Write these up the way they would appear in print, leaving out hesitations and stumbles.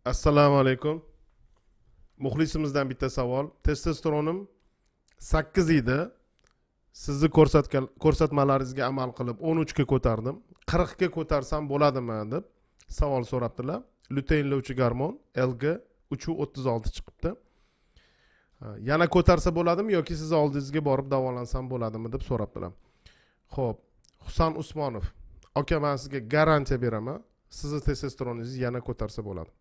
Assalomu alaykum. Muxlisimizdan bitta savol. Testosteronim 8 edi. Sizni ko'rsatmalaringizga amal qilib 13 ga ko'tardim. 40 ga ko'tarsam bo'ladimi deb savol so'rabdilar. Luteinlovchi gormon LG 336 chiqibdi. Yana ko'tarsa bo'ladimi yoki siz oldingizga borib davolansam bo'ladimi deb so'rabdilar. Xo'p, Husan Usmonov. Aka, men sizga garantiya beraman. Sizni testosteroningizni yana ko'tarsa bo'ladi.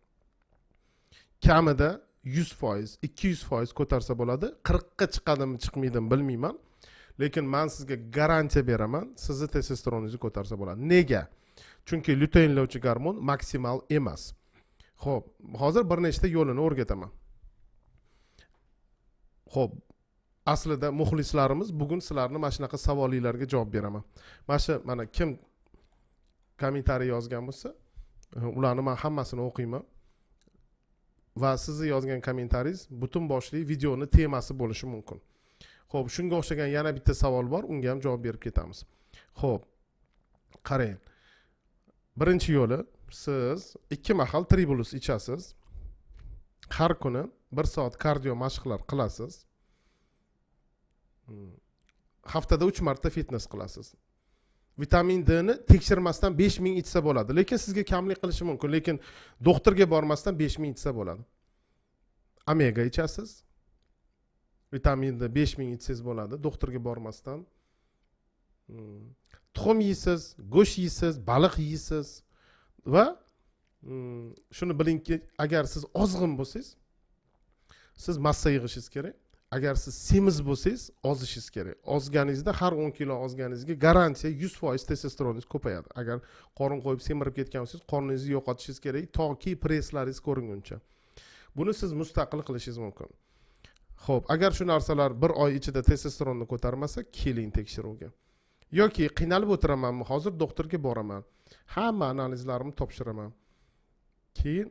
Kamida 100%, 200% ko'tarsa bo'ladi. 40 ga chiqadimi, chiqmaydimi bilmayman. Lekin men sizga garantiya beraman, sizni testosteroningizni ko'tarsa bo'ladi. Nega? Chunki luteinlovchi gormon maksimal emas. Xo'p, hozir bir nechta yo'lini o'rgataman. Xo'p, aslida muxlislarimiz bugun sizlarni mana shunaqa savolinglarga javob beraman. Mana kim kommentariy yozgan bo'lsa, ularni men hammasini o'qiyman. Va sizni yozgan kommentariyingiz butun boshli videoni temasi bo'lishi mumkin. Xo'p, shunga o'xshagan yana bitta savol bor, unga ham javob berib ketamiz. Xo'p, qarang. Birinchi yo'li, siz 2 mahal tribulus ichasiz. Har kuni 1 soat kardio mashqlar qilasiz. Haftada 3 marta fitness qilasiz. Vitamin D ni tekshirmasdan 5000 ichsa bo'ladi. Lekin sizga kamlik qilishi mumkin, lekin doktorga bormasdan 5000 ichsa bo'ladi. Omega ichasiz. Vitamin D 5000 ichsangiz bo'ladi, doktorga bormasdan. Tuxum yeysiz, go'sht yeysiz, baliq yeysiz va shuni bilingki, agar siz ozg'in bo'lsangiz, siz massa yig'ishingiz kerak. Agar siz semiz bo'lsangiz, ozishingiz kerak. Ozganingizda har 10 kilo ozganingizga garantiya 100% testosteroningiz ko'payadi. Agar qorin qo'yib semirib ketgan bo'lsangiz, qorningizni yo'qotishingiz kerak toki presslaringiz ko'ringuncha. Buni siz mustaqil qilishingiz mumkin. Xo'p, agar shu narsalar 1 oy ichida testosteronni ko'tarmasa, keling tekshiruvga. Yoki qiynalib o'tiramanmi, hozir doktorga boraman. Hamma analizlarimni topshiraman. Keyin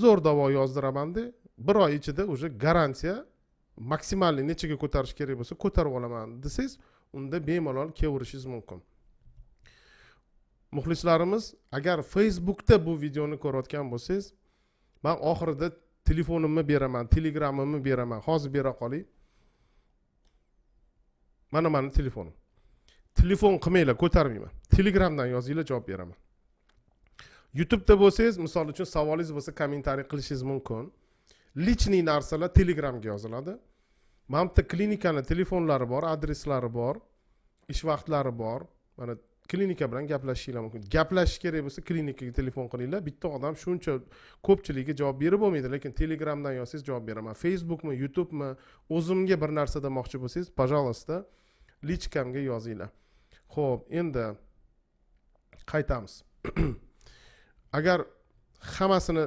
zo'r davo yozdiraman-da, 1 oy ichida уже garantiya maksimalni nechaga ko'tarish kerak bo'lsa ko'tarib olaman desangiz, unda bemalol kelishingiz mumkin. Muxlislarimiz, agar Facebookda bu videoni ko'rayotgan bo'lsangiz, men oxirida telefonimni beraman, telegramimni beraman. Hozir bera qoling. Mana meni telefonim. Telefon qilmanglar, ko'tarmayman. Telegramdan yozinglar, javob beraman. YouTube'da bo'lsangiz, misol uchun savolingiz bo'lsa, kommentariy qilishingiz mumkin. Lichniy narsalar Telegramga yoziladi. Mana bitta klinikani telefonlari bor, adreslari bor, ish vaqtlari bor. Mana klinika bilan gaplashishinglar mumkin. Gaplashish kerak bo'lsa, klinikaga telefon qilinglar. Bitta odam shuncha ko'pchilikka javob berib bo'lmaydi, lekin Telegramdan yozsangiz javob beraman. Facebookmi, YouTube'mi, o'zimga bir narsa demoqchi bo'lsangiz, пожалуйста, lichkamga yozinglar. Xo'p, endi qaytamiz. Agar hammasini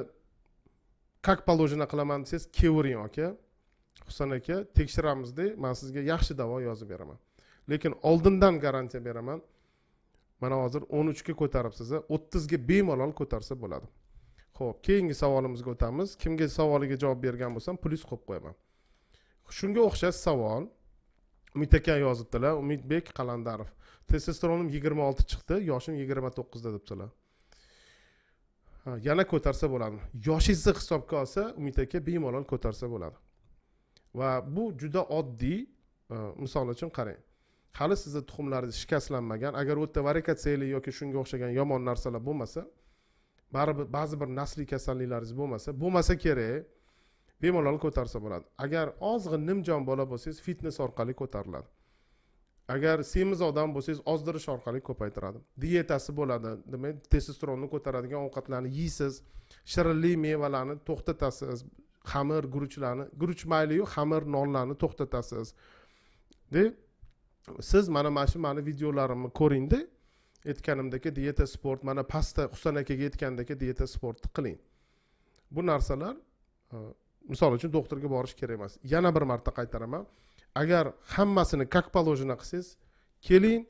как положено qilaman desangiz, kevering aka. Husan aka, tekshiramizda men sizga yaxshi davo yozib beraman. Lekin oldindan garantiya beraman. Mana hozir 13 ga ko'taribsiz, 30 ga bemalol ko'tarsa bo'ladi. Xo'p, keyingi savolimizga o'tamiz. Kimga savoliga javob bergan bo'lsam, plus qo'yib qo'yaman. Shunga o'xshash savol Umid aka yozibdilar. Umidbek Qalandarov. Testosteronim 26 chiqdi, yoshim 29 da debdilar. Yana ko'tarsa bo'ladimi? Yoshingizni hisobga olsa, Umid aka bemalol ko'tarsa bo'ladi. Va bu juda oddiy. Misol uchun qarang. Hali sizni tuxumlaringiz shikastlanmagan, agar o'tda varikatsiyali yoki shunga o'xshagan yomon narsalar bo'lmasa, baribir ba'zi bir nasliy kasalliklaringiz bo'lmasa kerak, bemalol ko'tarsa bo'ladi. Agar ozg'in nimjon bola bo'lsangiz, fitness orqali ko'tariladi. Agar semiz odam bo'lsangiz, ozdirish orqali ko'paytiradi. Dietasi bo'ladi. Demak, testosteronni ko'taradigan ovqatlarni yeysiz, shirinli mevalarni to'xtatasiz, xamir, guruch mayli-yu, xamir, nonlarni to'xtatasiz. Siz mana mani videolarimni ko'ring-da, aytganimdagi dieta sport, mana pasta Husan akaga aytgandagi dieta sportni qiling. Bu narsalar misol uchun doktorga borish kerak emas. Yana bir marta qaytaraman. Agar hammasini как положено qilsangiz, keling,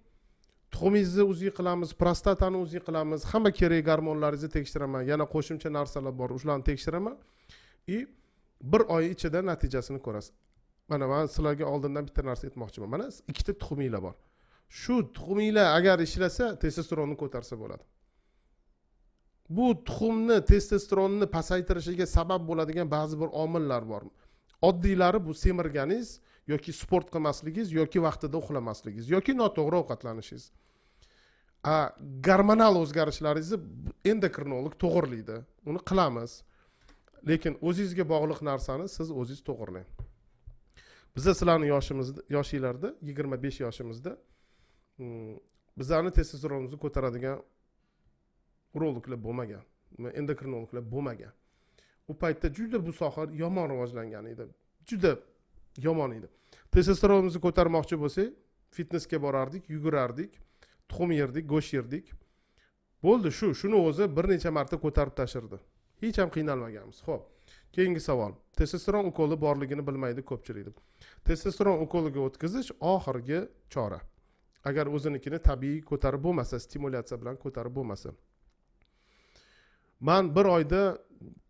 tuxumingizni o'zing qilamiz, prostatani o'zing qilamiz, hamma kerak gormonlaringizni tekshiraman, yana qo'shimcha narsalar bor, ularni tekshiraman. 1 oy ichida natijasini ko'rasiz. Mana men sizlarga oldindan bitta narsa aytmoqchiman. Mana 2 ta tuxuminglar bor. Shu tuxuminglar agar ishlasa, testosteronni ko'tarsa bo'ladi. Bu tuxumni testosteronni pasaytirishiga sabab bo'ladigan ba'zi bir omillar bor. Oddiylari bu semirganingiz yoki sport qilmasligingiz yoki vaqtida uxlamasligingiz yoki noto'g'ri ovqatlanishingiz. Gormonal o'zgarishlaringizni endokrinolog to'g'irlaydi. Uni qilamiz. Lekin o'zingizga bog'liq narsani siz o'zingiz to'g'irlang. Bizlar sizlarning yoshinglarda, 25 yoshimizda bizlarni testosteronimizni ko'taradigan urologlar bo'lmagan, endokrinologlar bo'lmagan. U paytda juda bu soha yomon rivojlangan edi. Juda yomon edi. Testosteronimizni ko'tarmoqchi bo'lsak, fitnessga borardik, yugurardik, tuxum yerdik, go'sht yerdik. Bo'ldi, shuni o'zi bir necha marta ko'tarib tashirdi. Hech ham qiynalmaganmiz. Xo'p, keyingi savol. Testosteron ukoli borligini bilmaydi ko'pchilik. Testosteron ukoliga o'tkazish oxirgi chora. Agar o'zinikini tabiiy ko'tarib bo'lmasa, stimulyatsiya bilan ko'tarib bo'lmasa. Men bir oyda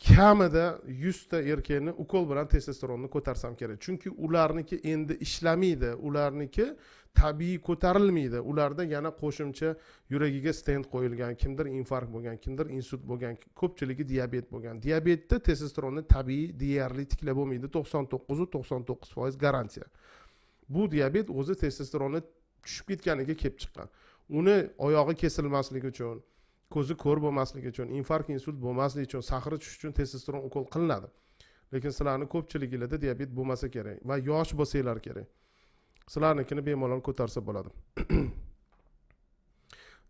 kamida 100 ta erkakni ukol bilan testosteronni ko'tarsam kerak. Chunki ularniki endi ishlamaydi, ularniki tabiiy ko'tarilmaydi. Ularda yana qo'shimcha yuragiga stent qo'yilgan, kimdir infarkt bo'lgan, kimdir insult bo'lgan, ko'pchiligi diabet bo'lgan. Diabetda testosteronni tabiiy deyarli tiklab bo'lmaydi. 99% garantiya. Bu diabet o'zi testosteronni tushib ketganiga kelib chiqqan. Uni oyog'i kesilmasligi uchun, ko'zi ko'r bo'lmasligi uchun, infarkt, insult bo'lmasligi uchun, sahri tushish uchun testosteron ukol qilinadi. Lekin sizlarni ko'pchiligingizda diabet bo'lmasa kerak va yosh bo'lsanglar kerak. Sizlarnikini bemalol ko'tarsa bo'ladi.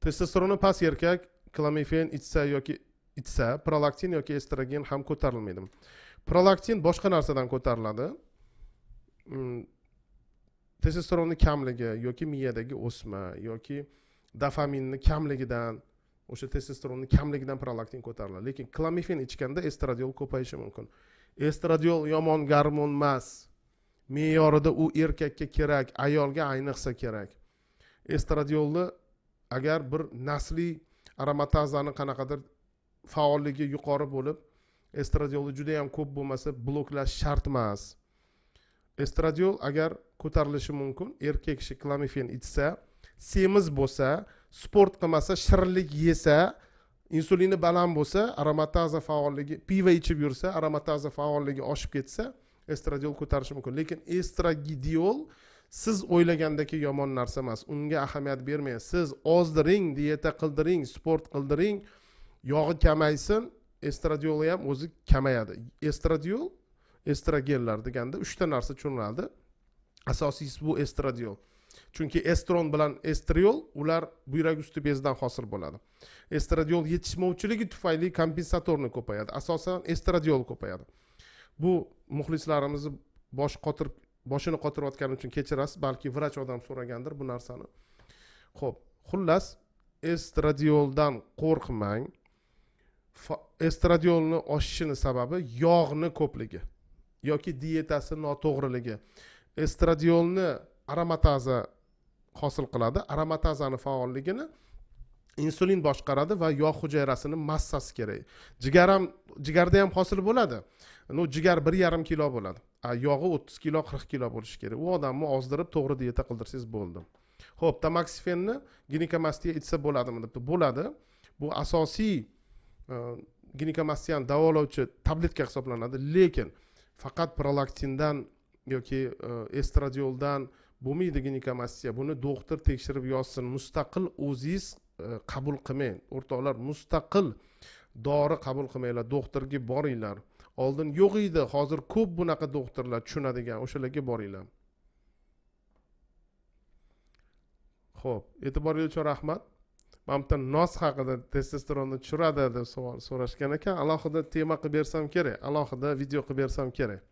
Testosteronni past erkak klamifen ichsa, prolaktin yoki estrogen ham ko'tarilmaydi. Prolaktin boshqa narsadan ko'tariladi. Testosteronni kamligi yoki miyadagi o'sma yoki dopaminni kamligidan, o'sha testosteronni kamligidan prolaktin ko'tariladi. Lekin klamifen ichganda estradiol ko'payishi mumkin. Estradiol yomon gormon emas. Me'yorida u erkakka kerak, ayolga ayniqsa kerak. Estradiolni agar bir nasliy aromatazani qanaqadir faolligi yuqori bo'lib, estradiolni juda ham ko'p bo'lmasa bloklash shart emas. Estradiol agar ko'tarilishi mumkin, erkak kishi klamifen ichsa, semiz bo'lsa, sport qilmasa, shirinlik yesa, insulini baland bo'lsa, aromataza faolligi, pivo ichib yursa, aromataza faolligi oshib ketsa, estradiol ko'tarishi mumkin. Lekin estradiol siz o'ylagandagi yomon narsa emas. Unga ahamiyat bermang. Siz ozdiring, dieta qildiring, sport qildiring, yog'i kamaysin, estradiol ham o'zi kamayadi. Estradiol, estrogenlar deganda 3 ta narsa tushuniladi. Asosiysi bu estradiol. Chunki estron bilan estriol ular buyrak usti bezidan hosil bo'ladi. Estradiol yetishmovchiligi tufayli kompensatorni ko'payadi. Asosan estradiol ko'payadi. Bu muxlislarimizni boshini qotirayotgani uchun kechirasiz, balki vrach odam so'ragandir bu narsani. Xo'p, xullas estradioldan qo'rqmang. Estradiolni oshishini sababi yog'ni ko'pligi yoki dietasi noto'g'riligi. Estradiolni aromataza hosil qiladi. Aromatazani faolligini insulin boshqaradi va yog' hujayrasini massasi kerak. Jigarda ham hosil bo'ladi. Jigar 1,5 kilo bo'ladi. Yog'i 30 kilo, 40 kilo bo'lishi kerak. U odamni ozdirib to'g'ri dieta qildirsangiz bo'ldi. Xo'p, tamoksifenni ginekamastiya ichsa bo'ladimi debdi. Bo'ladi. Bu asosiy ginekomastiyani davolovchi tabletka hisoblanadi, lekin faqat prolaktindan yoki estradioldan bo'lmaydi ginekamastiya. Buni doktor tekshirib yozsin. Mustaqil o'zingiz qabul qilmang. O'rtoqlar, mustaqil dori qabul qilmanglar. Doktorga boringlar. Oldin yo'q edi, hozir ko'p bunaqa doktorlar tushunadigan, o'shalarga boringlar. Xo'p, e'tiboringiz uchun rahmat. Mamta nos haqida testosteronni tushiradi deb savol so'rashgan ekan. Alohida tema qilib bersam kerak, alohida video qilib bersam kerak.